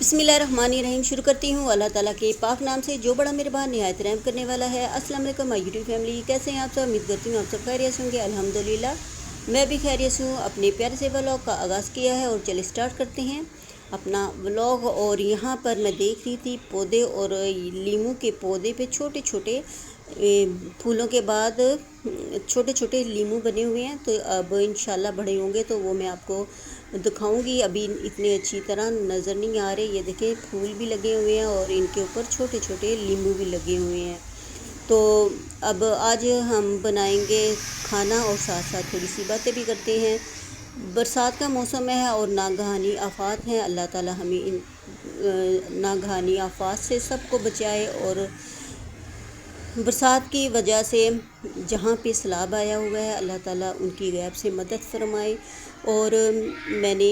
बिस्मिल्लाहिर्रहमानिर्रहीम। शुरू करती हूँ अल्लाह ताला के पाक नाम से जो बड़ा मेहरबान निहायत रहम करने वाला है। अस्सलाम वालेकुम माय यूट्यूब फैमिली, कैसे हैं आप सब? उम्मीद करती हूँ आप सब खैरियत से होंगे। अल्हम्दुलिल्लाह मैं भी खैरियत हूँ। अपने प्यारे से व्लॉग का आगाज़ किया है और चलिए स्टार्ट करते हैं अपना व्लॉग। और यहाँ पर मैं देख रही थी पौधे और लीमू के पौधे पे छोटे छोटे फूलों के बाद छोटे छोटे लीमू बने हुए हैं। तो अब इंशाल्लाह बड़े होंगे तो वो मैं आपको दिखाऊंगी। अभी इतने अच्छी तरह नज़र नहीं आ रहे। ये देखें फूल भी लगे हुए हैं और इनके ऊपर छोटे छोटे लीमू भी लगे हुए हैं। तो अब आज हम बनाएंगे खाना और साथ साथ थोड़ी सी बातें भी करते हैं। बरसात का मौसम है और नागहानी आफात हैं। अल्लाह ताला हमें इन नागहानी आफात से सबको बचाए। और बरसात की वजह से जहाँ पे सैलाब आया हुआ है अल्लाह ताला उनकी गैब से मदद फरमाए। और मैंने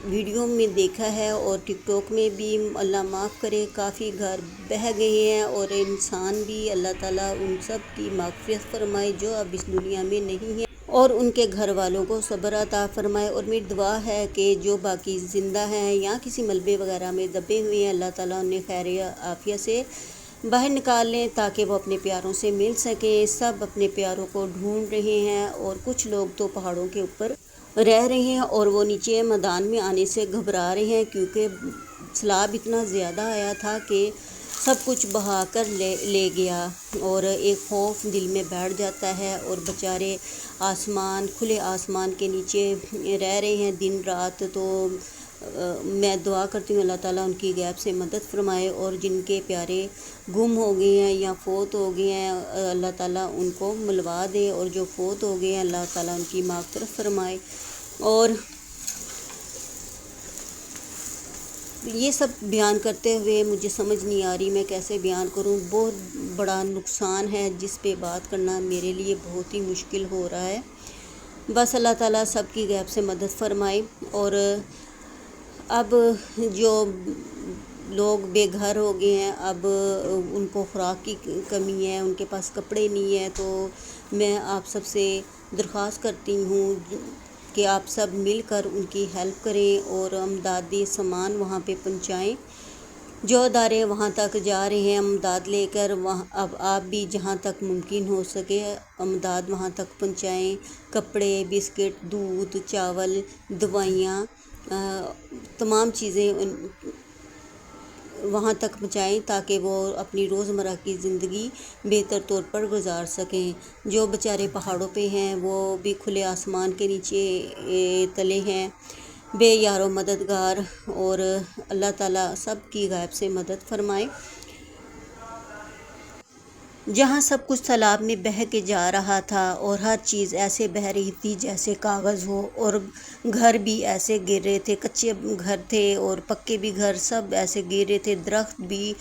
वीडियो में देखा है और टिकटॉक में भी, अल्लाह माफ़ करे, काफ़ी घर बह गए हैं और इंसान भी, अल्लाह ताला उन सब की माग़फ़िरत फरमाए जो अब इस दुनिया में नहीं है और उनके घर वालों को सब्र अता फरमाए। और मेरी दुआ है कि जो बाकी ज़िंदा हैं या किसी मलबे वगैरह में दबे हुए हैं अल्लाह ताला उन्हें खैर आफियत से बाहर निकाल लें ताकि वो अपने प्यारों से मिल सकें। सब अपने प्यारों को ढूंढ रहे हैं और कुछ लोग तो पहाड़ों के ऊपर रह रहे हैं और वो नीचे मैदान में आने से घबरा रहे हैं क्योंकि सैलाब इतना ज़्यादा आया था कि सब कुछ बहा कर ले गया। और एक खौफ दिल में बैठ जाता है और बेचारे खुले आसमान के नीचे रह रहे हैं दिन रात। तो मैं दुआ करती हूँ अल्लाह ताला उनकी गैब से मदद फरमाए और जिनके प्यारे गुम हो गए हैं या फ़ौत हो गए हैं अल्लाह ताला उनको मिलवा दे। और जो फ़ौत हो गए हैं अल्लाह ताला उनकी माग़फ़िरत फरमाए। और ये सब बयान करते हुए मुझे समझ नहीं आ रही मैं कैसे बयान करूँ। बहुत बड़ा नुकसान है जिस पे बात करना मेरे लिए बहुत ही मुश्किल हो रहा है। बस अल्लाह ताला सब की गैब से मदद फरमाए। और अब जो लोग बेघर हो गए हैं, अब उनको खुराक की कमी है, उनके पास कपड़े नहीं है, तो मैं आप सब से दरख्वास्त करती हूँ कि आप सब मिलकर उनकी हेल्प करें और अमदादी सामान वहाँ पे पहुँचाएँ। जो अदारे वहाँ तक जा रहे हैं अमदाद लेकर, वहाँ अब आप भी जहाँ तक मुमकिन हो सके अमदाद वहाँ तक पहुँचाएँ। कपड़े, बिस्किट, दूध, चावल, दवाइयाँ, तमाम चीज़ें वहाँ तक पहुँचाएँ ताकि वो अपनी रोज़मर्रा की ज़िंदगी बेहतर तौर पर गुजार सकें। जो बेचारे पहाड़ों पे हैं वो भी खुले आसमान के नीचे तले हैं बेयारो मददगार। और अल्लाह ताला सब की गैब से मदद फरमाए। जहाँ सब कुछ तालाब में बह के जा रहा था और हर चीज़ ऐसे बह रही थी जैसे कागज़ हो, और घर भी ऐसे गिर रहे थे, कच्चे घर थे और पक्के भी घर सब ऐसे गिर रहे थे, दरख्त भी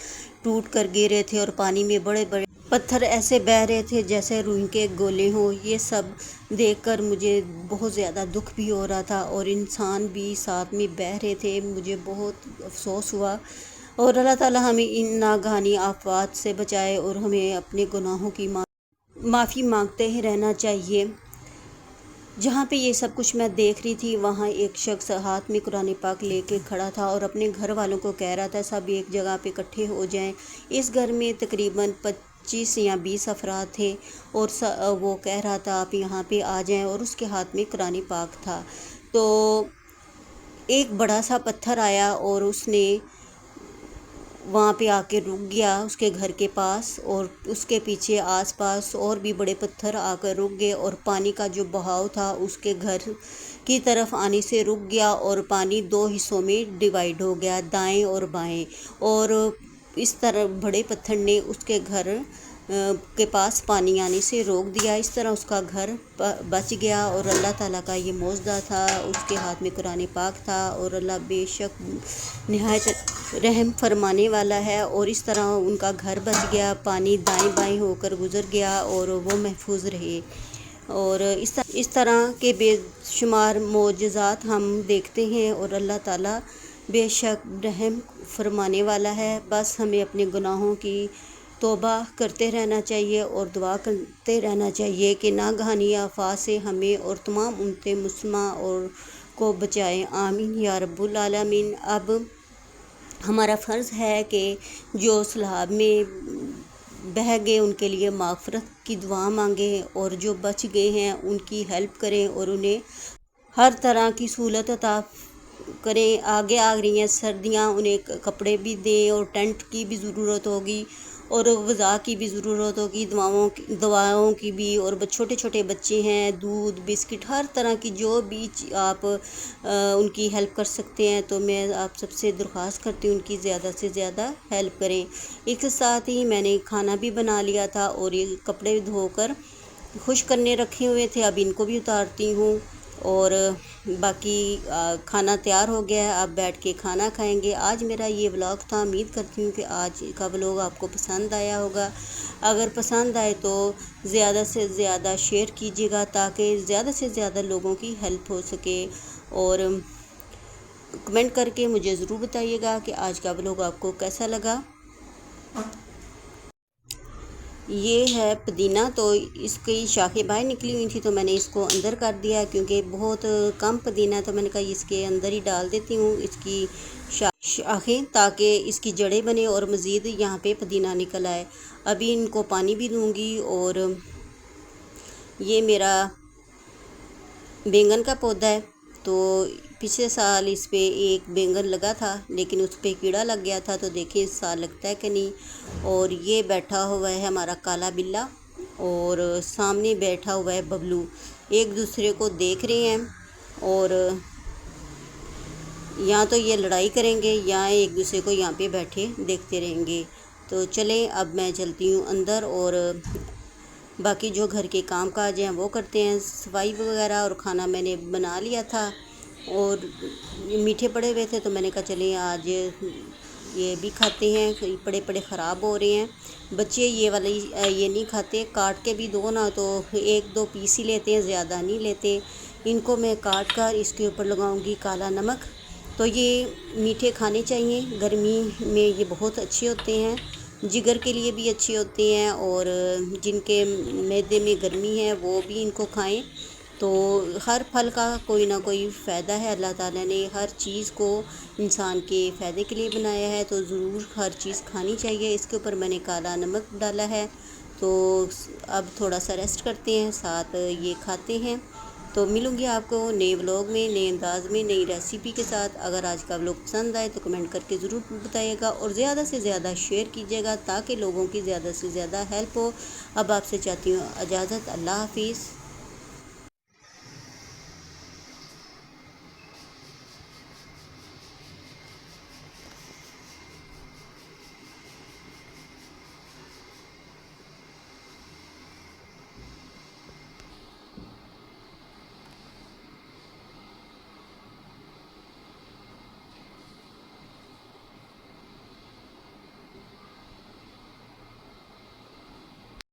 टूट कर गिर रहे थे और पानी में बड़े बड़े पत्थर ऐसे बह रहे थे जैसे रूई के गोले हों। ये सब देखकर मुझे बहुत ज़्यादा दुख भी हो रहा था और इंसान भी साथ में बह रहे थे। मुझे बहुत अफसोस हुआ। और अल्लाह ताला हमें इन नागहानी आफात से बचाए और हमें अपने गुनाहों की माफ़ी मांगते ही रहना चाहिए। जहाँ पे ये सब कुछ मैं देख रही थी वहाँ एक शख्स हाथ में कुरान पाक लेके खड़ा था और अपने घर वालों को कह रहा था सब एक जगह पे इकट्ठे हो जाएं। इस घर में तकरीबन 25 या 20 अफराद थे और वो कह रहा था आप यहाँ पे आ जाएं और उसके हाथ में कुरान पाक था। तो एक बड़ा सा पत्थर आया और उसने वहाँ पे आके रुक गया उसके घर के पास, और उसके पीछे आसपास और भी बड़े पत्थर आकर रुक गए और पानी का जो बहाव था उसके घर की तरफ आने से रुक गया और पानी 2 हिस्सों में डिवाइड हो गया, दाएं और बाएं। और इस तरह बड़े पत्थर ने उसके घर के पास पानी आने से रोक दिया। इस तरह उसका घर बच गया और अल्लाह ताला का ये मौजज़ा था। उसके हाथ में कुरान पाक था और अल्लाह बेशक निहायत रहम फरमाने वाला है। और इस तरह उनका घर बच गया, पानी दाएं बाएं होकर गुज़र गया और वो महफूज रहे। और इस तरह के बेशुमार मौजज़ात हम देखते हैं और अल्लाह ताला बेशक रहम फरमाने वाला है। बस हमें अपने गुनाहों की तौबा करते रहना चाहिए और दुआ करते रहना चाहिए कि नागहानी आफात से हमें और तमाम उम्मत मुस्लिमा और को बचाएं। आमीन या रब्बुल आलमीन। अब ہمارا فرض ہے کہ جو سیلاب میں بہہ گئے ان کے لیے مغفرت کی دعا مانگیں، اور جو بچ گئے ہیں ان کی ہیلپ کریں اور انہیں ہر طرح کی سہولت عطا کریں۔ آگے آ رہی ہیں سردیاں، انہیں کپڑے بھی دیں، اور ٹینٹ کی بھی ضرورت ہوگی، اور غذا کی بھی ضرورت ہوگی، دواؤں کی بھی، اور چھوٹے چھوٹے بچے ہیں، دودھ بسکٹ ہر طرح کی جو بھی آپ ان کی ہیلپ کر سکتے ہیں، تو میں آپ سب سے درخواست کرتی ہوں ان کی زیادہ سے زیادہ ہیلپ کریں۔ ایک ساتھ ہی میں نے کھانا بھی بنا لیا تھا، اور یہ کپڑے دھو کر خشک کرنے رکھے ہوئے تھے، اب ان کو بھی اتارتی ہوں، اور باقی کھانا تیار ہو گیا ہے، اب بیٹھ کے کھانا کھائیں گے۔ آج میرا یہ ولاگ تھا، امید کرتی ہوں کہ آج کا ولاگ آپ کو پسند آیا ہوگا۔ اگر پسند آئے تو زیادہ سے زیادہ شیئر کیجیے گا تاکہ زیادہ سے زیادہ لوگوں کی ہیلپ ہو سکے، اور کمنٹ کر کے مجھے ضرور بتائیے گا کہ آج کا ولاگ آپ کو کیسا لگا۔ یہ ہے پودینہ، تو اس کی شاخیں باہر نکلی ہوئی تھی تو میں نے اس کو اندر کر دیا، کیونکہ بہت کم پودینہ ہے تو میں نے کہا اس کے اندر ہی ڈال دیتی ہوں اس کی شاخیں، تاکہ اس کی جڑیں بنے اور مزید یہاں پہ پودینہ نکل آئے۔ ابھی ان کو پانی بھی دوں گی۔ اور یہ میرا بینگن کا پودا ہے، تو پچھلے سال اس پہ ایک بینگن لگا تھا لیکن اس پہ کیڑا لگ گیا تھا، تو دیکھیں اس سال لگتا ہے کہ نہیں۔ اور یہ بیٹھا ہوا ہے ہمارا کالا بلا، اور سامنے بیٹھا ہوا ہے ببلو، ایک دوسرے کو دیکھ رہے ہیں، اور یا تو یہ لڑائی کریں گے یا ایک دوسرے کو یہاں پہ بیٹھے دیکھتے رہیں گے۔ تو چلیں اب میں چلتی ہوں اندر، اور باقی جو گھر کے کام کاج ہیں وہ کرتے ہیں، صفائی وغیرہ، اور کھانا میں نے بنا لیا تھا، اور میٹھے پڑے ہوئے تھے تو میں نے کہا چلیں آج یہ بھی کھاتے ہیں، پڑے پڑے خراب ہو رہے ہیں۔ بچے یہ نہیں کھاتے، کاٹ کے بھی دو نا تو ایک دو پیس ہی لیتے ہیں، زیادہ نہیں لیتے۔ ان کو میں کاٹ کر اس کے اوپر لگاؤں گی کالا نمک۔ تو یہ میٹھے کھانے چاہیے، گرمی میں یہ بہت اچھے ہوتے ہیں، جگر کے لیے بھی اچھے ہوتے ہیں، اور جن کے معدے میں گرمی ہے وہ بھی ان کو کھائیں۔ تو ہر پھل کا کوئی نہ کوئی فائدہ ہے، اللہ تعالیٰ نے ہر چیز کو انسان کے فائدے کے لیے بنایا ہے، تو ضرور ہر چیز کھانی چاہیے۔ اس کے اوپر میں نے کالا نمک ڈالا ہے، تو اب تھوڑا سا ریسٹ کرتے ہیں، ساتھ یہ کھاتے ہیں۔ تو ملوں گی آپ کو نئے ولاگ میں، نئے انداز میں، نئی ریسیپی کے ساتھ۔ اگر آج کا ولاگ پسند آئے تو کمنٹ کر کے ضرور بتائیے گا، اور زیادہ سے زیادہ شیئر کیجیے گا تاکہ لوگوں کی زیادہ سے زیادہ ہیلپ ہو۔ اب آپ سے چاہتی ہوں اجازت، اللہ حافظ۔